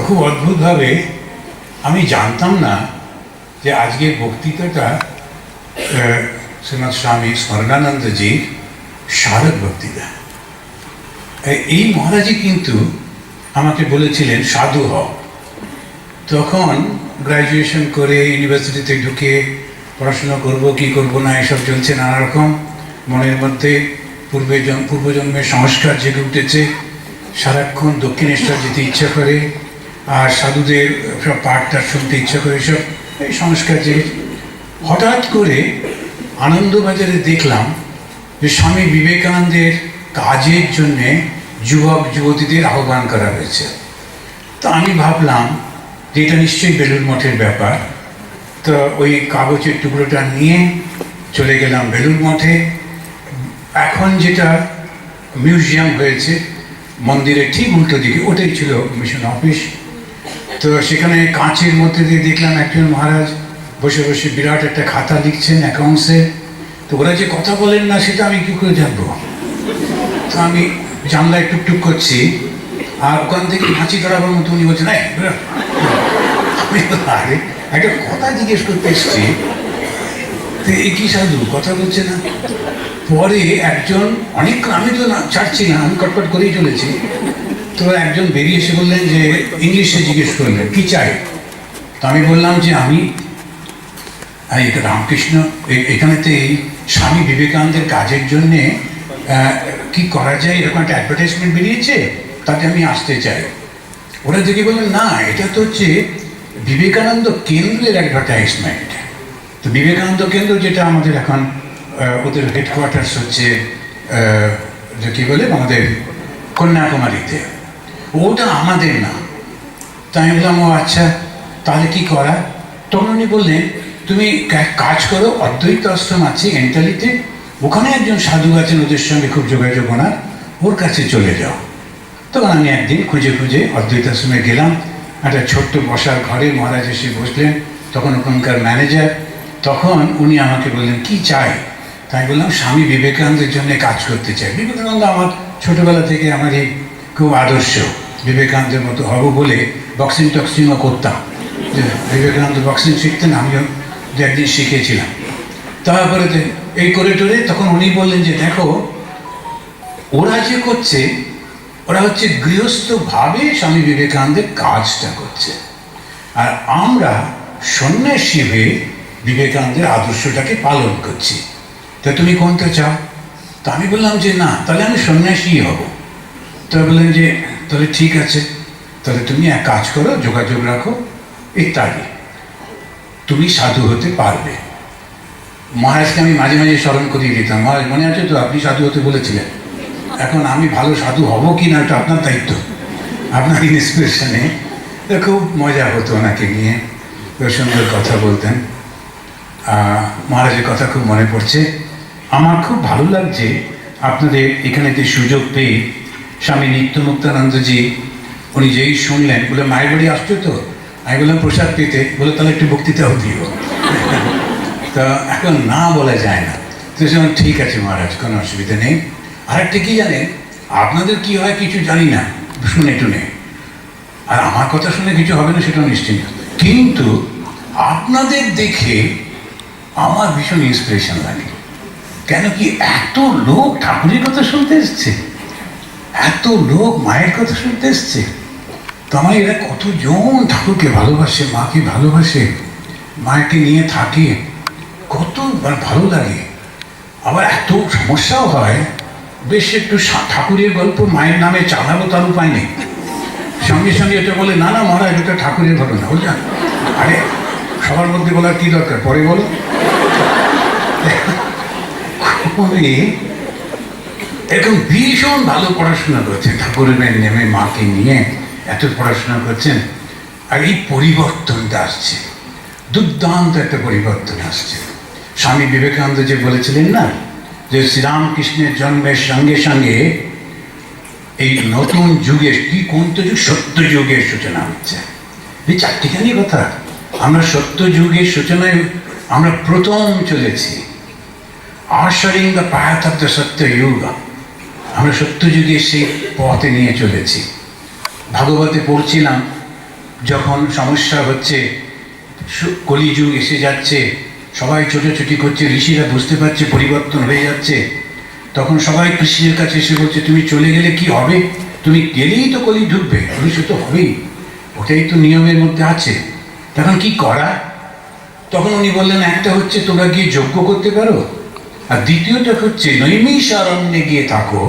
খুব অদ্ভুতভাবে আমি জানতাম না যে আজকের বক্তৃতাটা শ্রীমৎ স্বামী স্মরণানন্দজির শারদ বক্তৃতা। এই মহারাজই কিন্তু আমাকে বলেছিলেন সাধু হও। তখন গ্র্যাজুয়েশন করে ইউনিভার্সিটিতে ঢুকে পড়াশোনা করব কি করব না এসব চলছে নানা রকম, মনের মধ্যে পূর্বজন্মের সংস্কার জেগে উঠেছে, সারাক্ষণ দক্ষিণেশ্বর যেতে ইচ্ছা করে, আর সাধুদের সব পাঠটা শুনতে ইচ্ছা করে, সব এই সংস্কার যে হঠাৎ করে আনন্দবাজারে দেখলাম যে স্বামী বিবেকানন্দের কাজের জন্যে যুবক যুবতীদের আহ্বান করা হয়েছে। তো আমি ভাবলাম যে এটা নিশ্চয়ই বেলুড় মঠের ব্যাপার। তো ওই কাগজের টুকরোটা নিয়ে চলে গেলাম বেলুড় মঠে। এখন যেটা মিউজিয়াম হয়েছে মন্দিরের ঠিক উল্টো দিকে, ওটাই ছিল মিশন অফিস। তো সেখানে কাঁচের মধ্যে দিয়ে দেখলাম একজন মহারাজ বসে বসে বিরাট একটা খাতা লিখছেন অ্যাকাউন্টসে। তো ওরা যে কথা বলেন না সেটা আমি কী করে জানবো? তো আমি জানলায় টুকটুক করছি, আর ওখান থেকে হাঁচি ধরাবার মতো উনি বলছেন আরে একটা কথা জিজ্ঞেস করতে এসছি, তো এ কি সাধু কথা বলছে না। পরে একজন অনেক, আমি তো ছাড়ছি না, আমি কটকট করেই চলেছি। তো একজন বেরিয়ে এসে বললেন যে ইংলিশে জিজ্ঞেস করলেন কি চাই। তো আমি বললাম যে আমি এটা রামকৃষ্ণ এখানেতে এই স্বামী বিবেকানন্দের কাজের জন্যে কি করা যায় এরকম একটা অ্যাডভার্টাইজমেন্ট বেরিয়েছে, তাতে আমি আসতে চাই। ওরা দেখে বললেন না, এটা তো হচ্ছে বিবেকানন্দ কেন্দ্রের অ্যাডভার্টাইজমেন্ট। তো বিবেকানন্দ কেন্দ্র যেটা আমাদের এখন ওদের হেডকোয়ার্টার্স হচ্ছে যে কী বলে আমাদের কন্যাকুমারীতে, ওটা আমাদের না। তাই আমি বললাম ও আচ্ছা, তাহলে কি করা? তখন উনি বললেন তুমি কাজ করো, অদ্বৈত আশ্রম আছে এন্টালিতে, ওখানে একজন সাধু আছেন, ওদের সঙ্গে খুব যোগাযোগ ওনার, ওর কাছে চলে যাও। তখন আমি একদিন খুঁজে খুঁজে অদ্বৈত আশ্রমে গেলাম। একটা ছোট্ট বসার ঘরে মহারাজ এসে বসলেন, তখন ওখানকার ম্যানেজার। তখন উনি আমাকে বললেন কি চাই। তাই বললাম স্বামী বিবেকানন্দের জন্য কাজ করতে চাই। বিবেকানন্দ আমার ছোটোবেলা থেকে আমারই খুব আদর্শ, বিবেকানন্দের মতো হব বলে বক্সিং টক্সিংও করতাম। যে বিবেকানন্দ বক্সিং শিখতেন, আমিও দু একদিন শিখেছিলাম। তারপরে এই করে টোরে তখন উনি বললেন যে দেখো ওরা যে করছে, ওরা হচ্ছে গৃহস্থভাবে স্বামী বিবেকানন্দের কাজটা করছে, আর আমরা সন্ন্যাসী হয়ে বিবেকানন্দের আদর্শটাকে পালন করছি। তা তুমি কোনটা চাও? তা আমি বললাম যে না, তাহলে আমি সন্ন্যাসী হব। তো বললেন যে তাহলে ঠিক আছে, তাহলে তুমি এক কাজ করো, যোগাযোগ রাখো ইত্যাদি, তুমি সাধু হতে পারবে। মহারাজকে আমি মাঝে মাঝে স্মরণ করিয়ে দিতাম, মহারাজ মনে আছে তো আপনি সাধু হতে বলেছিলেন, এখন আমি ভালো সাধু হব কি না এটা আপনার দায়িত্ব, আপনার ইন্সপিরেশনে। খুব মজা হতো ওনাকে নিয়ে, সুন্দর কথা বলতেন। মহারাজের কথা খুব মনে পড়ছে। আমার খুব ভালো লাগছে আপনাদের এখানে যে সুযোগ পেয়ে স্বামী নিত্যমুক্তানন্দজি উনি যেই শুনলেন, বলে মায়ের বাড়ি আসছো তো, আমি বললাম প্রসাদ পেতে, বলে তাহলে একটু বক্তৃতাও দিও। তা এখন না বলা যায় না। তো ঠিক আছে মহারাজ, কোনো অসুবিধা নেই। আরেকটা কি জানেন, আপনাদের কি হয় কিছু জানি না, শুনে টুনে, আর আমার কথা শুনে কিছু হবে না সেটাও নিশ্চিন্ত, কিন্তু আপনাদের দেখে আমার ভীষণ ইন্সপিরেশন লাগে। কেন কি এত লোক ঠাকুরের কথা শুনতে এসছে, এত লোক মায়ের কথা শুনতে এসছে। তো আমার এরা কতজন ঠাকুরকে ভালোবাসে, মাকে ভালোবাসে, মাকে নিয়ে থাকে, কত ভালো লাগে। আবার এত সমস্যাও হয়, বেশ একটু ঠাকুরের গল্প মায়ের নামে চালাবো তার উপায় নেই, সঙ্গে সঙ্গে এটা বলে না না মহারাজ এটা ঠাকুরের ঘটনা, বুঝলেন। আরে সবার মধ্যে বলার কি দরকার, পরে বলো। এরকম ভীষণ ভালো পড়াশোনা করছেন, ঠাকুরের নেমে মাকে নিয়ে এত পড়াশোনা করছেন, আর এই পরিবর্তনটা আসছে, দুর্দান্ত একটা পরিবর্তন আসছে। স্বামী বিবেকানন্দ যে বলেছিলেন না যে শ্রীরামকৃষ্ণের জন্মের সঙ্গে সঙ্গে এই নতুন যুগের কি কোনটা যুগ, সত্য যুগের সূচনা হচ্ছে। এই চারটিখানি কথা, আমরা সত্য যুগের সূচনায় আমরা প্রথম চলেছি, আশারিং দ্য পাথ অফ দ্য সত্য যুগ, আমরা সত্য যুগের সেই পথে নিয়ে চলেছি। ভাগবতে পড়ছিলাম যখন সমস্যা হচ্ছে, কলিযুগ এসে যাচ্ছে, সবাই ছোটাছুটি করছে, ঋষিরা বুঝতে পারছে পরিবর্তন হয়ে যাচ্ছে, তখন সবাই কৃষ্ণের কাছে এসে বলছে তুমি চলে গেলে কি হবে, তুমি গেলেই তো কলি ঢুকবে, সে তো হবেই, ওটাই তো নিয়মের মধ্যে আছে, তখন কি করা? তখন উনি বললেন একটা হচ্ছে তোমরা গিয়ে যজ্ঞ করতে পারো, আর দ্বিতীয়টা হচ্ছে নৈমিষারণ্যে গিয়ে থাকো,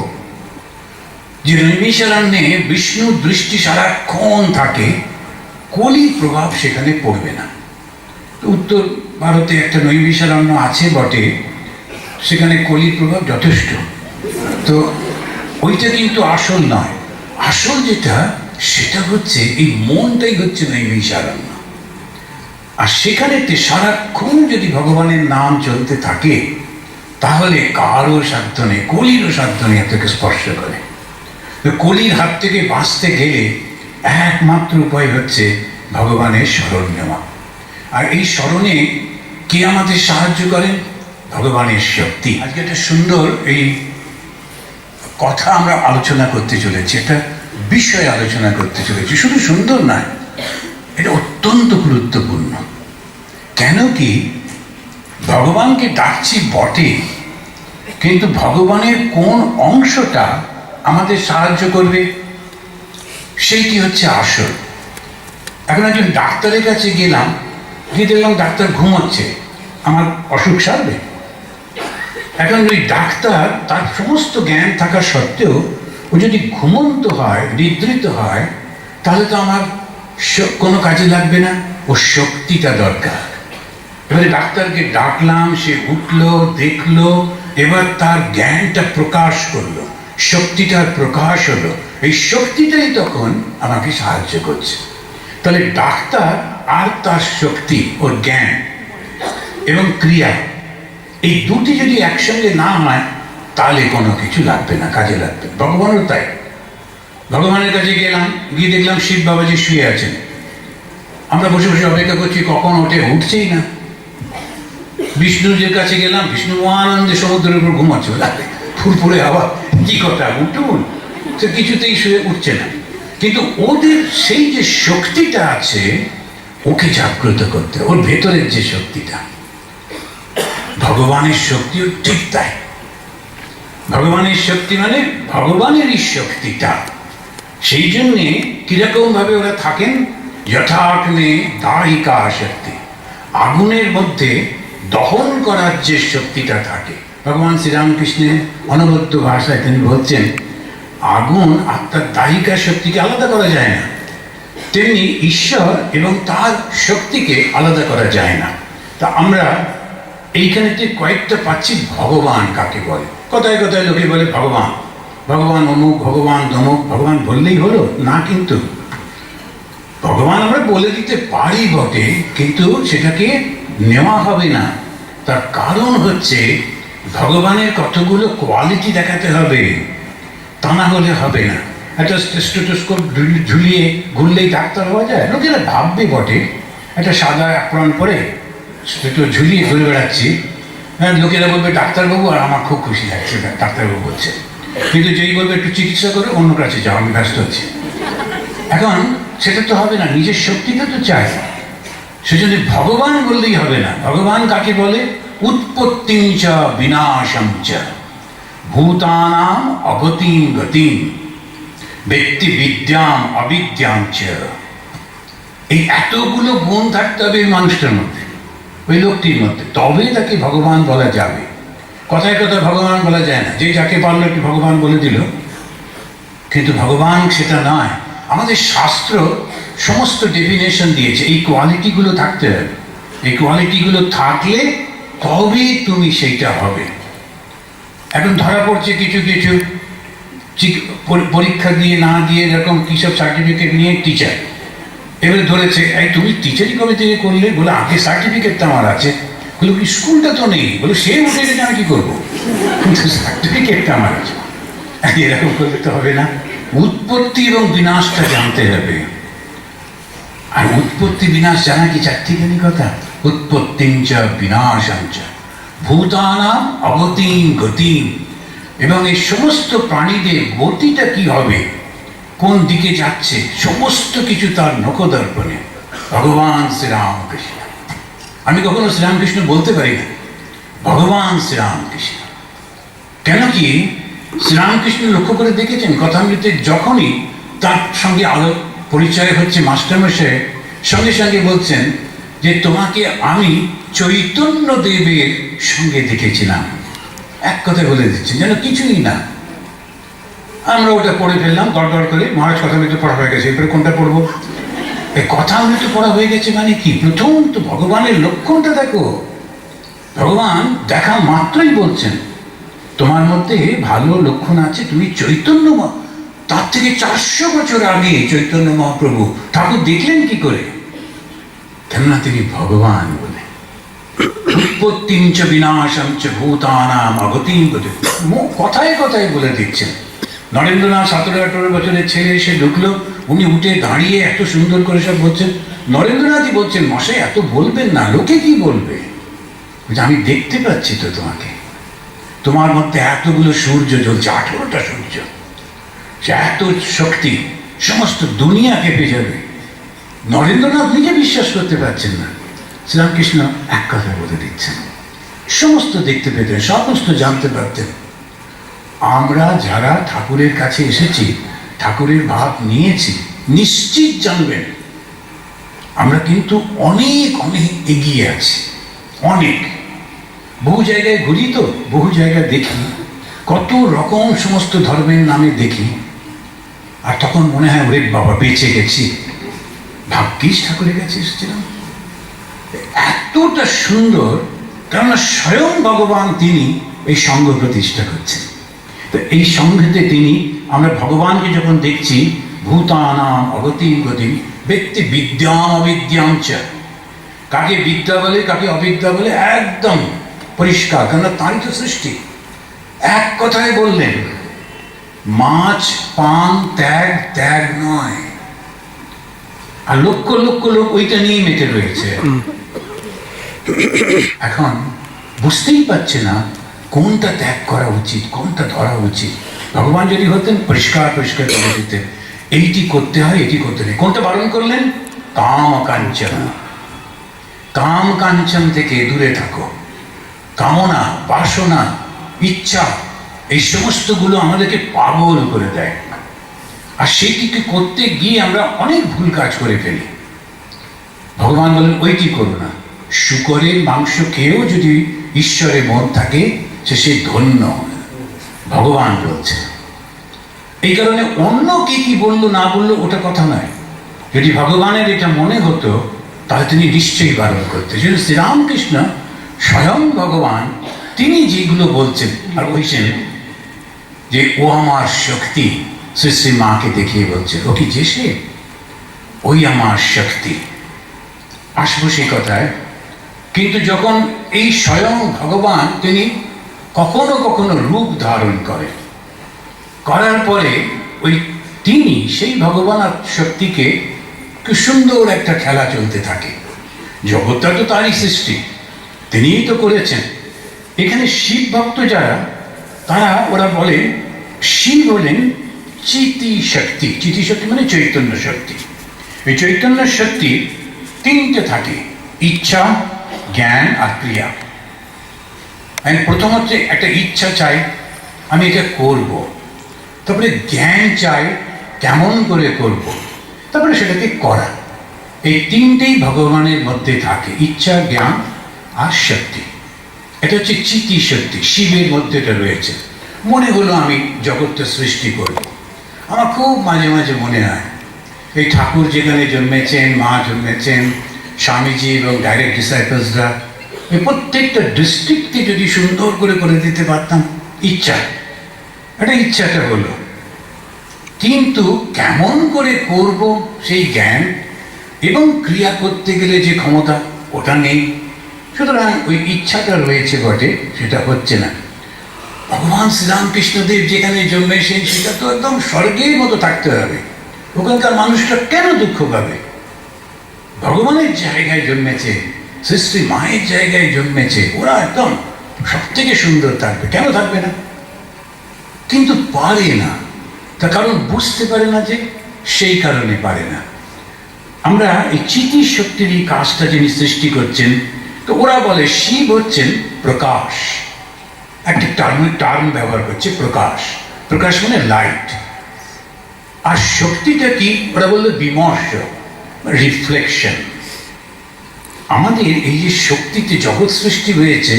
যে নৈমিষারণ্যে বিষ্ণুর দৃষ্টি সারাক্ষণ থাকে, কলির প্রভাব সেখানে পড়বে না। উত্তর ভারতে একটা নৈমিষারণ্য আছে বটে, সেখানে কলির প্রভাব যথেষ্ট, তো ওইটা কিন্তু আসল নয়, আসল যেটা সেটা হচ্ছে এই মনটাই হচ্ছে নৈমিষারণ্য। আর সেখানেতে সারাক্ষণ যদি ভগবানের নাম চলতে থাকে, তাহলে কারো সাধ্য নেই, কলিরও সাধ্য নেই এতকে স্পর্শ করে। কলির হাত থেকে বাঁচতে গেলে একমাত্র উপায় হচ্ছে ভগবানের স্মরণ নেওয়া। আর এই স্মরণে কে আমাদের সাহায্য করেন? ভগবানের শক্তি। আজকে একটা সুন্দর এই কথা আমরা আলোচনা করতে চলেছি, একটা বিষয় আলোচনা করতে চলেছি, শুধু সুন্দর নয়, এটা অত্যন্ত গুরুত্বপূর্ণ। কেন কি ভগবানকে ডাকছি বটে, কিন্তু ভগবানের কোন অংশটা আমাদের সাহায্য করবে সেইটি হচ্ছে আসল। এখন একজন ডাক্তারের কাছে গেলাম, গিয়ে দেখলাম ডাক্তার ঘুমাচ্ছে, আমার অসুখ সারবে? এখন ওই ডাক্তার তার সমস্ত জ্ঞান থাকা সত্ত্বেও ও যদি ঘুমন্ত হয়, নিদ্রিত হয়, তাহলে তো আমার কোনো কাজে লাগবে না, ও শক্তিটা দরকার। এবারে ডাক্তারকে ডাকলাম, সে উঠলো, দেখলো, এবার তার জ্ঞানটা প্রকাশ করলো, শক্তিটার প্রকাশ হলো, এই শক্তিটাই তখন আমাকে সাহায্য করছে। তাহলে ডাক্তার আর তার শক্তি, ওর জ্ঞান এবং ক্রিয়া, এই দুটি যদি একসঙ্গে না হয় তাহলে কোনো কিছু লাগবে না, কাজে লাগবে। ভগবানও তাই, ভগবানের কাছে গেলাম, গিয়ে দেখলাম শিব বাবাজি শুয়ে আছেন, আমরা বসে বসে অপেক্ষা করছি কখন ওঠে, উঠছেই না। বিষ্ণুজির কাছে গেলাম, বিষ্ণু মহানন্দে সমুদ্রের উপর ঘুমাচ্ছে, ফুরফুরে হাওয়া, কি কথা, উঠুন, সে কিছুতেই শুয়ে উঠছে না। কিন্তু ওদের সেই যে শক্তিটা আছে, ওকে জাগ্রত করতে, ওর ভেতরের যে শক্তিটা, ভগবানের শক্তিও ঠিক তাই। ভগবানের শক্তি মানে ভগবানেরই শক্তিটা। সেই জন্যে কিরকম ভাবে ওরা থাকেন, যথাগ্নে দাহিকা শক্তি, আগুনের মধ্যে দহন করার যে শক্তিটা থাকে। ভগবান শ্রীরামকৃষ্ণের অনবদ্য ভাষায় তিনি বলছেন, আগুন আর তার দাহিকা শক্তিকে আলাদা করা যায় না, তেমনি ঈশ্বর এবং তার শক্তিকে আলাদা করা যায় না। তা আমরা এইখানেতে কয়েকটা পাচ্ছি ভগবান কাকে বলে। কথায় কথায় লোকে বলে ভগবান, ভগবান অমুক, ভগবান তমুক, ভগবান বললেই হলো না, কিন্তু ভগবান আমরা বলে দিতে পারি বটে, কিন্তু সেটাকে নেওয়া হবে না। তার কারণ হচ্ছে ভগবানের কতগুলো কোয়ালিটি দেখাতে হবে, তা না হলে হবে না। একটা স্টেথোস্কোপ ঝুলিয়ে ঘুরলেই ডাক্তার হওয়া যায়? লোকেরা ভাববে বটে, একটা সাদা অ্যাপ্রন পরে ঝুলিয়ে ঘুরে বেড়াচ্ছি, হ্যাঁ, লোকেরা বলবে ডাক্তারবাবু, আর আমার খুব খুশি লাগছে ডাক্তারবাবু বলছে। কিন্তু যেই বলবে একটু চিকিৎসা করে, অন্য কাছে যাও, আমি ব্যস্ত আছি। এখন সেটা তো হবে না, নিজের শক্তিটা তো চাই। সেজন্য ভগবান বললেই হবে না। ভগবান কাকে বলে? উৎপত্তিং চ বিনাশং চ ভূতানাম অগতিং গতিং ব্যক্তি বিদ্যাম অবিদ্যাং চ। এই এতগুলো গুণ থাকতে হবে মানুষটার মধ্যে, ওই লোকটির মধ্যে, তবে তাকে ভগবান বলা যাবে। কথায় কথায় ভগবান বলা যায় না, যে যাকে পারলো একটু ভগবান বলে দিল, কিন্তু ভগবান সেটা নয়। আমাদের শাস্ত্র সমস্ত ডেফিনেশন দিয়েছে, এই কোয়ালিটিগুলো থাকতে হবে, এই কোয়ালিটিগুলো থাকলে তবে তুমি সেইটা হবে। এখন ধরা পড়ছে কিছু কিছু পরীক্ষা দিয়ে না দিয়ে এরকম কিসব সার্টিফিকেট নিয়ে টিচার, এবারে ধরেছে এই তুমি টিচারই কবে থেকে করলে? বলে আগে সার্টিফিকেটটা আমার আছে। বলে কি স্কুলটা তো নেই? বলে সে উঠে গেছে, আমি কি করবো, কিন্তু সার্টিফিকেটটা আমার আছে। এরকম করলে তো হবে না, উৎপত্তি এবং বিনাশটা জানতে হবে। আর উৎপত্তি বিনাশ জানা কি চারটিখানি কথা? উৎপত্তিং চ বিনাশং চ ভূতানাম অগতিং গতিং। এবং এই সমস্ত প্রাণীদের গতিটা কি হবে, কোন দিকে যাচ্ছে সমস্ত কিছু তার নখদর্পণে। ভগবান শ্রীরামকৃষ্ণ। আমি কখনো শ্রীরামকৃষ্ণ বলতে পারি না, ভগবান শ্রীরামকৃষ্ণ। কেন কি শ্রীরামকৃষ্ণ লক্ষ্য করে দেখেছেন কথামৃতে যখনই তার সঙ্গে আলো পরিচয় হচ্ছে মাস্টারমশাই সঙ্গে সঙ্গে বলছেন যে তোমাকে আমি চৈতন্য দেবের সঙ্গে দেখেছিলাম। এক কথা বলে দিচ্ছেন যেন কিছুই না। আমরা ওটা পড়ে ফেললাম গড়গড় করে, মহারাজ কথামৃত পড়া হয়ে গেছে, এরপরে কোনটা পড়বো? এই কথামৃত পড়া হয়ে গেছে মানে কি? প্রথম তো ভগবানের লক্ষণটা দেখো। ভগবান দেখা মাত্রই বলছেন তোমার মধ্যে ভালো লক্ষণ আছে, তুমি চৈতন্য। তার থেকে 400 বছর আগে চৈতন্য মহাপ্রভু ঠাকুর দেখলেন কি করে? কেননা তিনি ভগবান বলে। উৎপত্তিম চ বিনাশম চ ভূতানাম অগতিম গতি, কথায় কথায় বলে দিচ্ছেন। নরেন্দ্রনাথ 17-18 বছরের ছেলে এসে ঢুকলো, উনি উঠে দাঁড়িয়ে এত সুন্দর করে সব বলছেন। নরেন্দ্রনাথই বলছেন মশাই এত বলবেন না, লোকে কি বলবে? আমি দেখতে পাচ্ছি তো তোমাকে, তোমার মধ্যে এতগুলো সূর্য জ্বলছে, 18টা সূর্য, এত শক্তি, সমস্ত দুনিয়া কেঁপে যাবে। নরেন্দ্রনাথ নিজে বিশ্বাস করতে পারছেন না। শ্রীরামকৃষ্ণ এক কথা বলে দিচ্ছেন, সমস্ত দেখতে পেতেন, সমস্ত জানতে পারতেন। আমরা যারা ঠাকুরের কাছে এসেছি, ঠাকুরের ভাব নিয়েছি, নিশ্চিত জানবেন আমরা কিন্তু অনেক অনেক এগিয়ে আছি। অনেক, বহু জায়গায় ঘুরি তো, বহু জায়গায় দেখি, কত রকম সমস্ত ধর্মের নামে দেখি, আর তখন মনে হয় ওরে বাবা বেঁচে গেছি, ভাগ্যিস ঠাকুরের কাছে এসেছিলাম। এতটা সুন্দর, কেননা স্বয়ং ভগবান তিনি এই সঙ্ঘ প্রতিষ্ঠা করছেন। তো এই সঙ্ঘেতে তিনি, আমরা ভগবানকে যখন দেখছি ভূতানাম অগতিম গতিম ব্যক্তি বিদ্যাম অবিদ্যাম চ, কাকে বিদ্যা বলে কাকে অবিদ্যা বলে একদম পরিষ্কার, কেননা তারই তো সৃষ্টি। এক কথায় বললেন মাছ পান ত্যাগ, ত্যাগ নয়। আর লক্ষ লক্ষ লোক ওইটা নিয়েই মেতে রয়েছে। এখন বুঝতেই পারছে না কোনটা ত্যাগ করা উচিত, কোনটা ধরা উচিত। ভগবান যদি হতেন পরিষ্কার পরিষ্কার করে দিতেন এইটি করতে হয়, এটি করতে নেই। কোনটা বারণ করলেন? কাম কাঞ্চন। কাম কাঞ্চন থেকে দূরে থাকো। কামনা, বাসনা, ইচ্ছা, এই সমস্তগুলো আমাদেরকে পাগল করে দেয়, আর সেইটিকে করতে গিয়ে আমরা অনেক ভুল কাজ করে ফেলি। ভগবান বলেন ওইটি করো না। শূকরের মাংস খেয়েও যদি ঈশ্বরের মন থাকে সে ধন্য, ভগবান বলছে। এই কারণে অন্য কে কি বললো না বললো ওটা কথা নয়, যদি ভগবানের এটা মনে হতো তাহলে তিনি নিশ্চয়ই বারণ করতেন। যদি শ্রীরামকৃষ্ণ স্বয়ং ভগবান, তিনি যেগুলো বলছেন আর বলছেন যে ও আমার শক্তি, শ্রী শ্রী মাকে দেখিয়ে বলছে ও কি যে সে, ওই আমার শক্তি। আসবো সেই কথায়। কিন্তু যখন এই স্বয়ং ভগবান তিনি কখনো কখনো রূপ ধারণ করেন, করার পরে ওই তিনি সেই ভগবান আর শক্তিকে খুব সুন্দর একটা খেলা চলতে থাকে। জগৎটা তো তারই সৃষ্টি, তিনিই তো করেছেন। এখানে শিব ভক্ত যারা, তারা ওরা বলেন শিব হলেন চিতি শক্তি। চিতি শক্তি মানে চৈতন্য শক্তি। এই চৈতন্য শক্তি তিনটে থাকে, ইচ্ছা, জ্ঞান আর ক্রিয়া। আমি প্রথম হচ্ছে একটা ইচ্ছা চাই আমি এটা করব, তারপরে জ্ঞান চাই কেমন করে করব, তারপরে সেটাকে করা। এই তিনটেই ভগবানের মধ্যে থাকে, ইচ্ছা, জ্ঞান আর শক্তি। এটা হচ্ছে চিতি শক্তি, শিবের মধ্যে এটা রয়েছে। মনে হলো আমি জগৎটা সৃষ্টি করব। আমার খুব মাঝে মাঝে মনে হয় এই ঠাকুর যেখানে জন্মেছেন, মা জন্মেছেন, স্বামীজি এবং ডাইরেক্ট ডিসাইপলসরা, এই প্রত্যেকটা ডিস্ট্রিক্টকে যদি সুন্দর করে করে দিতে পারতাম। ইচ্ছা, এটা ইচ্ছাটা হলো, কিন্তু কেমন করে করব সেই জ্ঞান এবং ক্রিয়া করতে গেলে যে ক্ষমতা ওটা নেই। সুতরাং ওই ইচ্ছাটা রয়েছে বটে, সেটা হচ্ছে না। ভগবান শ্রীরামকৃষ্ণদেব যেখানে জন্মেছেন সেটা তো একদম স্বর্গের মতো থাকতে হবে। ওখানকার মানুষটা কেন দুঃখ পাবে? ভগবানের জায়গায় জন্মেছে, শ্রী শ্রী মায়ের জায়গায় জন্মেছে, ওরা একদম সব থেকে সুন্দর থাকবে, কেন থাকবে না? কিন্তু পারে না। তার কারণ বুঝতে পারে না, যে সেই কারণে পারে না। আমরা এই চিতি শক্তির এই কাজটা যিনি সৃষ্টি করছেন, তো ওরা বলে শিব হচ্ছেন প্রকাশ। একটা টার্ম ব্যবহার করছে, প্রকাশ। প্রকাশ মানে লাইট। আর শক্তিটা কি? ওরা বললো বিমর্ষ, রিফ্লেকশন। আমাদের এই যে শক্তিতে জগৎ সৃষ্টি হয়েছে,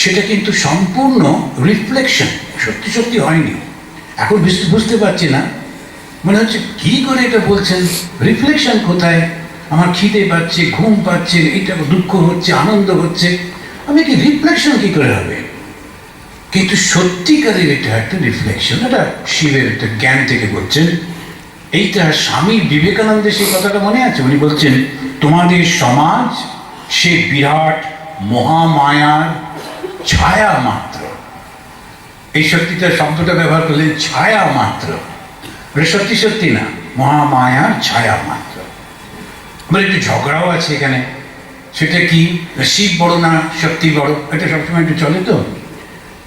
সেটা কিন্তু সম্পূর্ণ রিফ্লেকশন, সত্যি সত্যি হয়নি। এখন বুঝতে পারছি না, মনে হচ্ছে কি করে এটা বলছেন, রিফ্লেকশন কোথায়? আমার খিদে পাচ্ছে, ঘুম পাচ্ছে, এটা দুঃখ হচ্ছে, আনন্দ হচ্ছে, আমি কি রিফ্লেকশন কি করে হবে? কিন্তু সত্যিকারের এটা একটা রিফ্লেকশন। এটা শিবের একটা জ্ঞান থেকে বলছেন। এইটা স্বামী বিবেকানন্দের সেই কথাটা মনে আছে, উনি বলছেন, তোমাদের সমাজ সে বিরাট মহামায়ার ছায়া মাত্র। এই শক্তিটা শব্দটা ব্যবহার করলেন, ছায়া মাত্র। সত্যি সত্যি না, মহামায়ার ছায়া মাত্র। আমার একটু ঝগড়াও আছে এখানে। সেটা কি, শিব বড় না শক্তি বড়, এটা সবসময় একটু চলে।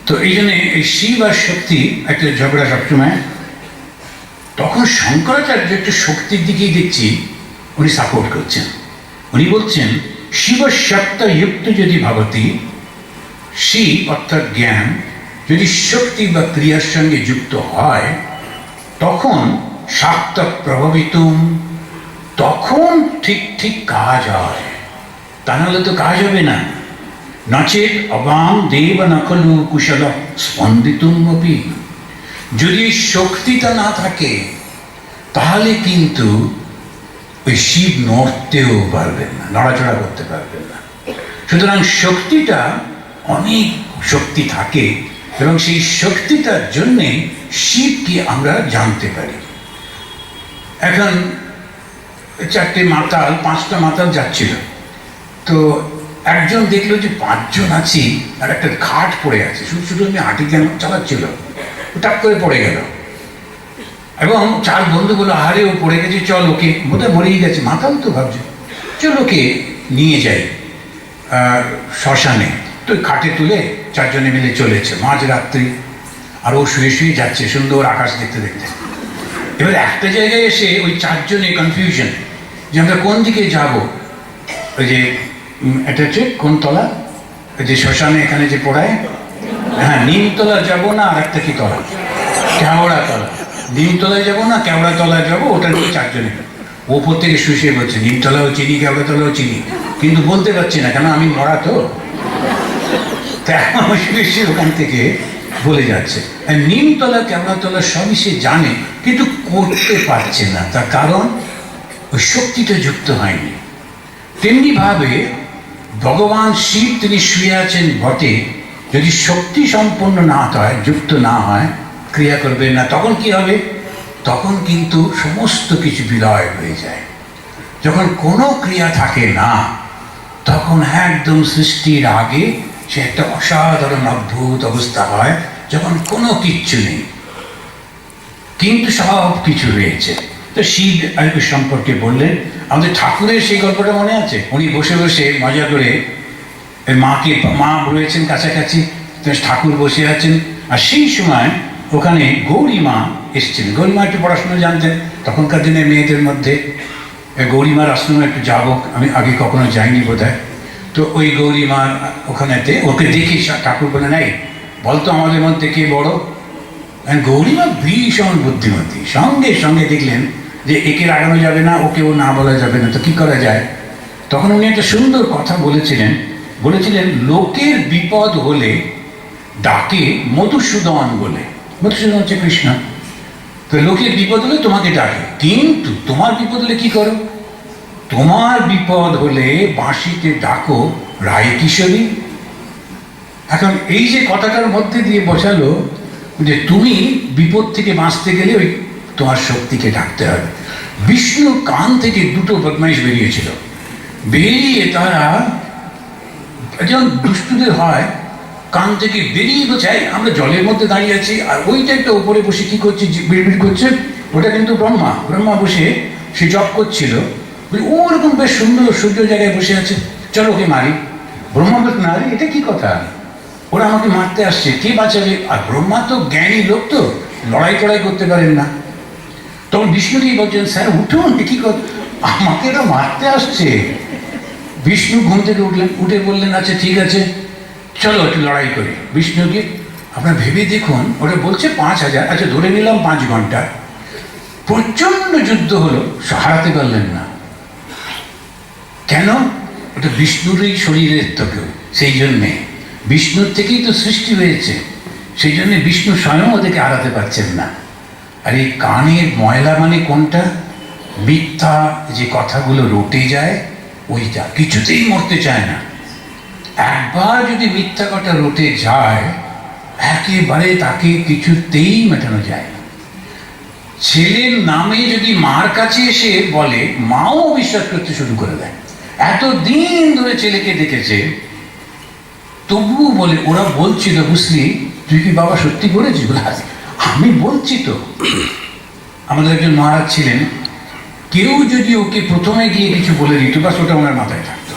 তো এই জন্যে এই শিব আর শক্তি একটা ঝগড়া সবসময়। তখন শঙ্করাচার্য একটু শক্তির দিকেই দেখছি উনি সাপোর্ট করছেন। উনি বলছেন, শিব সত্তা যুক্ত যদি ভাবতি, শিব অর্থাৎ জ্ঞান যদি শক্তি বা ক্রিয়ার সঙ্গে যুক্ত হয়, তখন শাক্ত প্রভাবিত, তখন ঠিক ঠিক কাজ হয়। তা নাহলে তো কাজ হবে না। নচেত অবাম দেব নকলু কুশল স্পন্দিতুম অপি। যদি শক্তিটা না থাকে, তাহলে কিন্তু ওই শিব নড়তেও পারবেন না, নড়াচড়া করতে পারবেন না। সুতরাং শক্তিটা, অনেক শক্তি থাকে, এবং সেই শক্তিটার জন্যে শিবকে আমরা জানতে পারি। এখন 4টে মাতাল, 5টা মাতাল যাচ্ছিল, তো একজন দেখলো যে 5 জন আছি আর একটা ঘাট পড়ে আছে, শুধু শুধু আমি হাঁটি কেন চালাচ্ছিল, টাপ করে পড়ে গেল। এবং 4 বন্ধু বললো, আরে ও পড়ে গেছে, চল ওকে, বোধহয় মরেই গেছে, মাতাল তো ভাবছে, চল ওকে নিয়ে যাই শ্মশানে। তো খাটে তুলে 4 জনে মিলে চলেছে, মাঝরাত্রি। আর ও শুয়ে শুয়ে যাচ্ছে সুন্দর আকাশ দেখতে দেখতে। এবার একটা জায়গায় এসে ওই 4 জনে কনফিউশন, যে আমরা কোন দিকে যাব। ওই যে এটা হচ্ছে কোন তলা, ওই যে শ্মশানে এখানে যে পড়ায়, হ্যাঁ, নিমতলা যাবো না আর একটা কি তলা, কেওড়া তলা। নিমতলায় যাবো না কেওড়া তলায় যাবো, ওটা নিয়ে 4 জনে। ওপর থেকে শুষে বলছে, নিমতলাও চিনি কেওড়া তলাও চিনি, কিন্তু বলতে পারছি না, কেন আমি মরা তো। ওখান থেকে বলে যাচ্ছে নিমতলা কেওড়াতলা সবই সে জানে, কিন্তু করতে পারছে না। তার কারণ ওই শক্তিটা যুক্ত হয়নি। তেমনি ভাবে ভগবান শিব তিনি শুয়ে আছেন বটে, যদি শক্তি সম্পন্ন না হয়, যুক্ত না হয়, ক্রিয়া করবে না, তখন কি হবে? তখন কিন্তু সমস্ত কিছু বিলয় হয়ে যায়। যখন কোনো ক্রিয়া থাকে না, তখন একদম সৃষ্টির আগে সে একটা অসাধারণ অদ্ভুত অবস্থা হয়, যখন কোনো কিচ্ছু নেই কিন্তু সব কিছু রয়েছে। তো শিব সম্পর্কে বললেন, আমাদের ঠাকুরের সেই গল্পটা মনে আছে? উনি বসে বসে মজা করে মা রয়েছেন কাছাকাছি, ঠাকুর বসে আছেন, আর সেই সময় ওখানে গৌরীমা এসছেন। গৌরীমা একটু পড়াশোনা জানতেন, তখনকার দিনে মেয়েদের মধ্যে গৌরীমার আশ্রমে একটু যাবো, আমি আগে কখনো যাইনি বোধহয়। তো ওই গৌরীমার ওখানেতে ওকে দেখি ঠাকুর বলে, নাই বলতো আমাদের মধ্যে কে বড়? গৌরীমা ভীষণ বুদ্ধিমতী, সঙ্গে সঙ্গে দেখলেন যে একে রাগানো যাবে না, ওকেও না বলা যাবে না, তো কি করা যায়? তখন উনি একটা সুন্দর কথা বলেছিলেন, লোকের বিপদ হলে ডাকে মধুসূদন বলে। মধুসূদন হচ্ছে কৃষ্ণ। তো লোকের বিপদ হলে তোমাকে ডাকে, কিন্তু তোমার বিপদ হলে কি করো? তোমার বিপদ হলে বাঁশিতে ডাকো রায় কিশোরী। এখন এই যে কথাটার মধ্যে দিয়ে বোঝালো যে তুমি বিপদ থেকে বাঁচতে গেলে ওই তোমার শক্তিকে ডাকতে হবে। বিষ্ণুর কান থেকে 2টো বদমাইশ বেরিয়েছিল, বেরিয়ে তারা যেমন দুষ্টুদের হয়, কান থেকে বেরিয়ে বোঝায় আমরা জলের মধ্যে দাঁড়িয়ে আছি, আর ওইটা একটা উপরে বসে কি করছে, বিড়বিড় করছে, ওটা কিন্তু ব্রহ্মা বসে সে জপ করছিল। ওরকম বেশ সুন্দর সূর্য জায়গায় বসে আছে, চলো ওকে মারি। ব্রহ্মা বলতে, না রে, এটা কি কথা, ওরা আমাকে মারতে আসছে, কে বাঁচাবে? আর ব্রহ্মা তো জ্ঞানী লোক, তো লড়াই টড়াই করতে পারেন না। তখন বিষ্ণুজি বলছেন, স্যার উঠুন, কি আমাকে এটা মারতে আসছে। বিষ্ণু ঘুম থেকে উঠলেন, উঠে বললেন, আচ্ছা ঠিক আছে, চলো একটু লড়াই করি। বিষ্ণুকে আপনার ভেবে দেখুন, ওটা বলছে 5,000, আচ্ছা ধরে নিলাম 5 ঘন্টা, প্রচন্ড যুদ্ধ হলো, হারাতে পারলেন না। কেন? ওটা বিষ্ণুরই শরীরের তো কেউ, সেই জন্যে বিষ্ণুর থেকেই তো সৃষ্টি হয়েছে, সেই জন্যে বিষ্ণু স্বয়ং ওদেরকে হারাতে পারছেন না। আর এই কানের ময়লা মানে কোনটা? মিথ্যা যে কথাগুলো রটে যায়, ওইটা কিছুতেই মরতে চায় না। একবার যদি মিথ্যা কথা রটে যায়, একেবারে তাকে কিছুতেই মেটানো যায় না। ছেলের নামে যদি মার কাছে এসে বলে, মাও বিশ্বাস করতে শুরু করে দেয়। এতদিন ধরে ছেলেকে দেখেছে, তবুও বলে, ওরা বলছিল বুঝলি, তুই কি বাবা সত্যি করেছিস? বলে আমি বলছি তো। আমাদের একজন মহারাজ ছিলেন, কেউ যদি ওকে প্রথমে গিয়ে কিছু বলে দিত, বাস ওটা ওনার মাথায় থাকতো,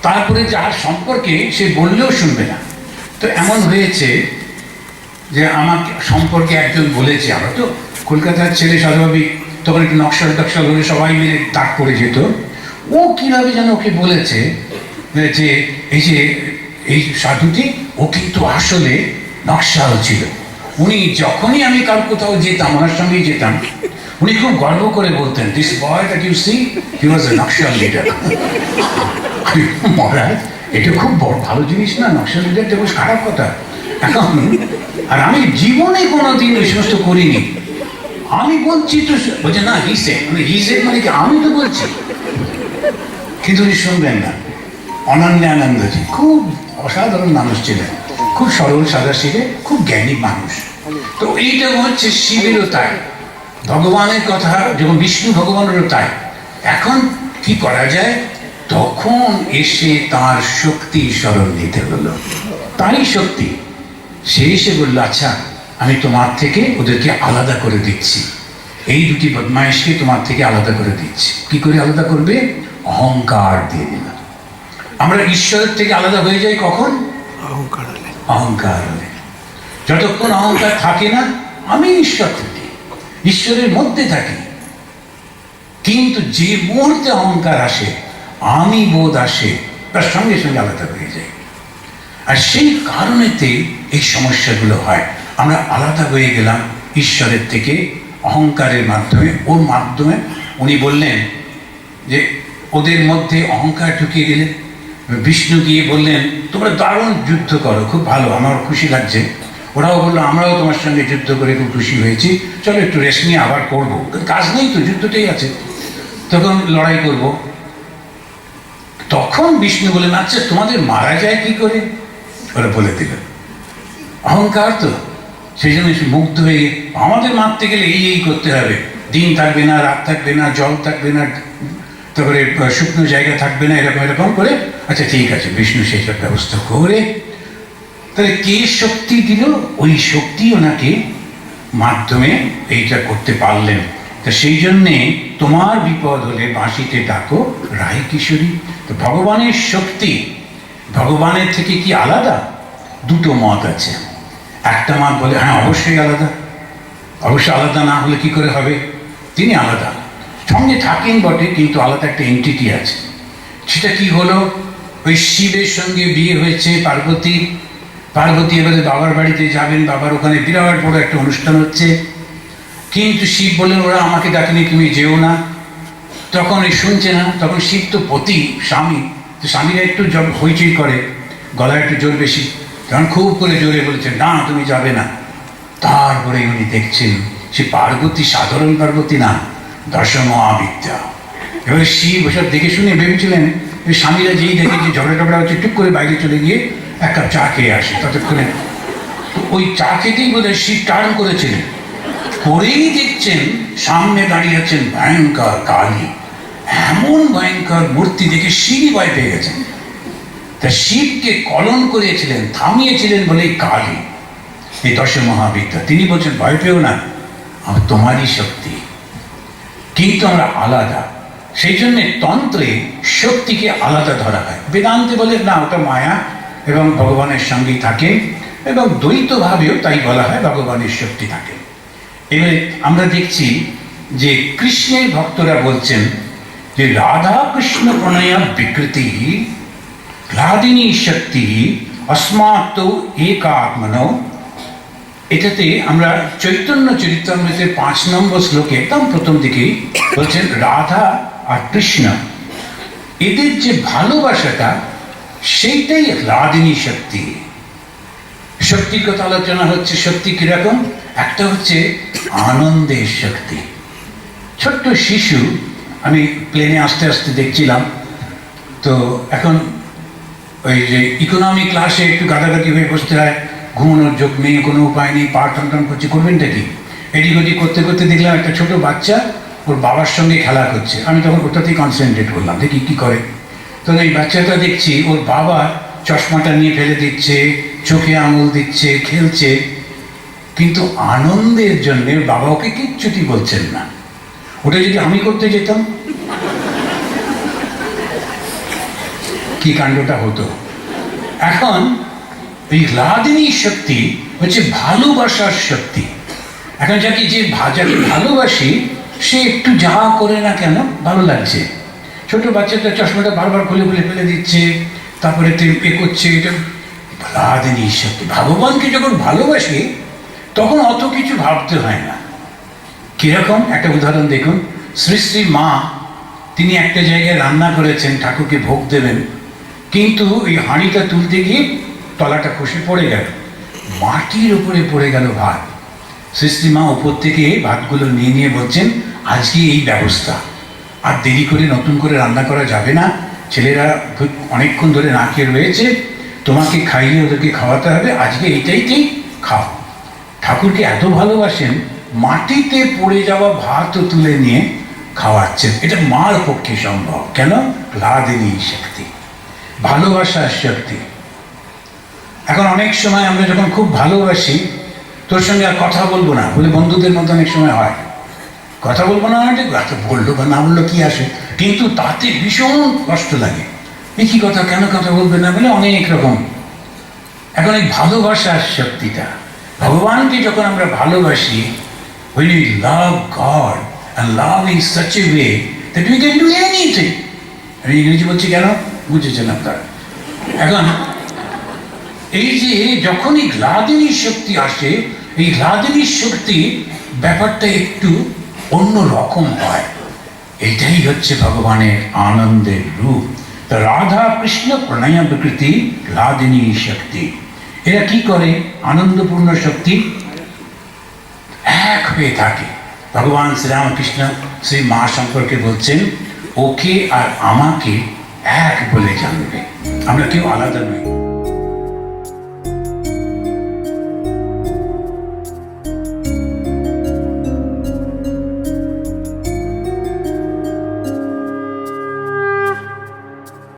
তারপরে যার সম্পর্কে সে বললেও শুনবে না। তো এমন হয়েছে যে আমাকে সম্পর্কে একজন বলেছে, আমরা তো কলকাতার ছেলে স্বাভাবিক, তখন একটু নকশাল টকশাল হলে সবাই মিলে তাক পড়ে যেত। ও কিভাবে যেন ওকে বলেছে যে এই সাধুটি, ও কিন্তু আসলে নকশাল ছিল। উনি যখনই আমি কার কোথাও যেতাম, ওনার সঙ্গেই যেতাম, উনি খুব গর্ব করে বলতেন, this boy that you see, he was a Naxal leader. মহারাজ, এটা খুব বড় ভালো জিনিস না, নকশাল লিডারটা বেশ খারাপ কথা। এখন আর আমি জীবনে কোনোদিন ওই সমস্ত করিনি, আমি বলছি তো। বলছে না, হিসে মানে হিসে মানে কি, আমি তো বলছি। কিন্তু উনি শুনবেন না। অনন্যানন্দজি খুব অসাধারণ মানুষ ছিলেন, খুব সরল সাদা শিবে, খুব জ্ঞানী মানুষ। তো এইটা হচ্ছে শিবেরও তাই, ভগবানের কথা যখন বিষ্ণু ভগবানেরও তাই। এখন কি করা যায়? তখন এসে তার শক্তি স্মরণ নিতে হলো, তারই শক্তি। সে এসে বলল, আচ্ছা আমি তোমার থেকে ওদেরকে আলাদা করে দিচ্ছি, এই দুটি বদমাইশকে তোমার থেকে আলাদা করে দিচ্ছি। কি করে আলাদা করবে? অহংকার দিয়ে দিলাম। আমরা ঈশ্বরের থেকে আলাদা হয়ে যাই কখন? অহংকার হলে। অহংকার হলে। যতক্ষণ অহংকার থাকে না, আমি ঈশ্বর থাকি, ঈশ্বরের মধ্যে থাকি। কিন্তু যে মুহূর্তে অহংকার আসে, আমি বোধ আসে, তার সঙ্গে সঙ্গে আলাদা হয়ে যায়। আর সেই কারণেতে এই সমস্যাগুলো হয়। আমরা আলাদা হয়ে গেলাম ঈশ্বরের থেকে অহংকারের মাধ্যমে। ওর মাধ্যমে উনি বললেন যে ওদের মধ্যে অহংকার ঢুকিয়ে গেলেন। বিষ্ণু গিয়ে বললেন, তোমরা দারুণ যুদ্ধ করো, খুব ভালো, আমার খুশি লাগছে। ওরাও বললো, আমরাও তোমার সঙ্গে যুদ্ধ করে খুব খুশি হয়েছি, চলো একটু রেস্ট নিয়ে আবার করবো, কাজ নেই তো, যুদ্ধটাই আছে, তখন লড়াই করব। তখন বিষ্ণু বললেন, আচ্ছা তোমাদের মারা যায় কি করে? ওরা বলে দিল, অহংকার তো, সেই জন্য মুগ্ধ হয়ে, আমাদের মারতে গেলে এই করতে হবে, দিন থাকবে না, রাত থাকবে না, জল থাকবে না, তারপরে শুকনো জায়গা থাকবে না, এরকম এরকম করে। আচ্ছা ঠিক আছে, বিষ্ণু সেই সব ব্যবস্থা করে, তাহলে কে শক্তি দিল? ওই শক্তি ওনাকে মাধ্যমে এইটা করতে পারলেন। তা সেই জন্যে তোমার বিপদ হলে বাঁশিতে ডাকো রায় কিশোরী। তো ভগবানের শক্তি ভগবানের থেকে কি আলাদা? দুটো মত আছে। একটা মত বলে, হ্যাঁ অবশ্যই আলাদা, অবশ্যই আলাদা, না হলে কি করে হবে? তিনি আলাদা, সঙ্গে থাকেন বটে, কিন্তু আলাদা একটা এন্টিটি আছে। সেটা কি হলো? ওই শিবের সঙ্গে বিয়ে হয়েছে পার্বতী, পার্বতী এবারে বাবার বাড়িতে যাবেন, বাবার ওখানে বিরাট বড় একটা অনুষ্ঠান হচ্ছে, কিন্তু শিব বললেন, ওরা আমাকে ডাকেনি, তুমি যেও না। তখন এই শুনছে না, তখন শিব তো পতি, স্বামী, তো স্বামীরা একটু হইচই করে, গলায় একটু জোর বেশি, তখন খুব করে জোরে বলেছে, না তুমি যাবে না। তারপরে উনি দেখছেন সে পার্বতী সাধারণ পার্বতী না, দশমহাবিদ্যা। এবার শিব ওসব দেখে শুনে ভেবেছিলেন স্বামীরা যেই দেখে যে ঝগড়া টগড়া হচ্ছে, টুক করে বাইরে চলে গিয়ে এক কাপ চা খেয়ে আসে। ততক্ষণে ওই চা খেতেই বোধহয় শিব টার্ন করেছিলেন, করেই দেখছেন সামনে দাঁড়িয়ে আছেন ভয়ঙ্কর কালী। এমন ভয়ঙ্কর মূর্তি দেখে শিবই ভয় পেয়ে গেছেন। তা শিবকে কলন করেছিলেন, থামিয়েছিলেন বলে কালী, এই দশমহাবিদ্যা। তিনি বলছেন, ভয় পেও না, আমার তোমারই শক্তি, কিন্তু আমরা আলাদা। সেই জন্য তন্ত্রে শক্তিকে আলাদা ধরা হয়। বেদান্তে বলে না, ওটা মায়া এবং ভগবানের সঙ্গেই থাকে, এবং দ্বৈতভাবেও তাই বলা হয় ভগবানের শক্তি থাকে। এবারে আমরা দেখছি যে কৃষ্ণের ভক্তরা বলছেন যে রাধা কৃষ্ণ প্রণয়া বিকৃতি ক্লাদিনী শক্তি অস্মাত্ত একাত্মন। এটাতে আমরা চৈতন্য চরিতামৃতের 5 নম্বর শ্লোকে একদম প্রথম দিকেই বলছেন রাধা আর কৃষ্ণ এদের যে ভালোবাসাটা সেইটাই ক্লাদিনী শক্তি। শক্তির কথা আলোচনা হচ্ছে। শক্তি কিরকম? একটা হচ্ছে আনন্দের শক্তি। ছোট্ট শিশু, আমি প্লেনে আসতে আসতে দেখছিলাম, তো এখন ওই যে ইকোনমি ক্লাসে একটু গাদাগাদি হয়ে বসতে হয়, ঘুমানোর যোগ নেই, কোনো উপায় নেই, পা টন করছে, করবেনটা কি? এদিক ওদিক করতে করতে দেখলাম একটা ছোট বাচ্চা ওর বাবার সঙ্গে খেলা করছে। আমি তখন ওটাতেই কনসেন্ট্রেট করলাম, দেখি কি করে। তো এই বাচ্চাটা দেখছি ওর বাবা চশমাটা নিয়ে ফেলে দিচ্ছে, চোখে আঙুল দিচ্ছে, খেলছে, কিন্তু আনন্দের জন্য বাবা ওকে কিচ্ছুটি বলছেন না। ওটা যদি আমি করতে যেতাম কি কাণ্ডটা হতো। এখন এই ক্লাদিনী শক্তি হচ্ছে ভালোবাসার শক্তি। এখন যাকে ভালোবাসি সে একটু যা করে না কেন ভালো লাগছে। ছোট বাচ্চাটা চশমাটা বারবার খুলে খুলে ফেলে দিচ্ছে, তারপরে করছে, এটা ক্লাদিনী শক্তি। ভগবানকে যখন ভালোবাসি তখন অত কিছু ভাবতে হয় না। কিরকম একটা উদাহরণ দেখুন। শ্রী শ্রী মা তিনি একটা জায়গায় রান্না করেছেন, ঠাকুরকে ভোগ দেবেন, কিন্তু এই হাঁড়িটা তুলতে গিয়ে তলাটা খসে পড়ে গেল, মাটির উপরে পড়ে গেল ভাত। শ্রী শ্রী মা উপর থেকে ভাতগুলো নিয়ে নিয়ে বলছেন আজকে এই ব্যবস্থা, আর দেরি করে নতুন করে রান্না করা যাবে না, ছেলেরা অনেকক্ষণ ধরে না খেয়ে রয়েছে, তোমাকে খাইয়ে ওদেরকে খাওয়াতে হবে, আজকে এইটাইতেই খাও। ঠাকুরকে এত ভালোবাসেন, মাটিতে পড়ে যাওয়া ভাতও তুলে নিয়ে খাওয়াচ্ছেন। এটা মার পক্ষে সম্ভব। কেন? ক্লাদিনী শক্তি, ভালোবাসার শক্তি। এখন অনেক সময় আমরা যখন খুব ভালোবাসি, তোর সঙ্গে আর কথা বলবো না বলে বন্ধুদের মধ্যে অনেক সময় হয়, কথা বলবো না, বললো বা না বললো কি আসে, কিন্তু তাতে ভীষণ কষ্ট লাগে। এই কি কথা, কেন কথা বলবে না বলে অনেক রকম। এখন এই ভালোবাসার শক্তিটা, ভগবানকে যখন আমরা ভালোবাসি, when we love God and love in such a way that we can do anything. আমি ইংরেজি বলছি কেন বুঝেছেন আপনারা। এখন এই যে যখনই ক্লাদিনী শক্তি আসে, এই ক্লাদিনী শক্তি ব্যাপারটা একটু অন্য রকম হয়। এটাই হচ্ছে ভগবানের আনন্দের রূপ। তো রাধা কৃষ্ণ প্রণয় বিকৃতি ক্লাদিনী শক্তি। এরা কি করে? আনন্দপূর্ণ শক্তি এক হয়ে থাকে। ভগবান শ্রীরামকৃষ্ণ শ্রী মা সম্পর্কে বলছেন ওকে আর আমাকে এক বলে জানবে, আমরা কেউ আলাদা নই।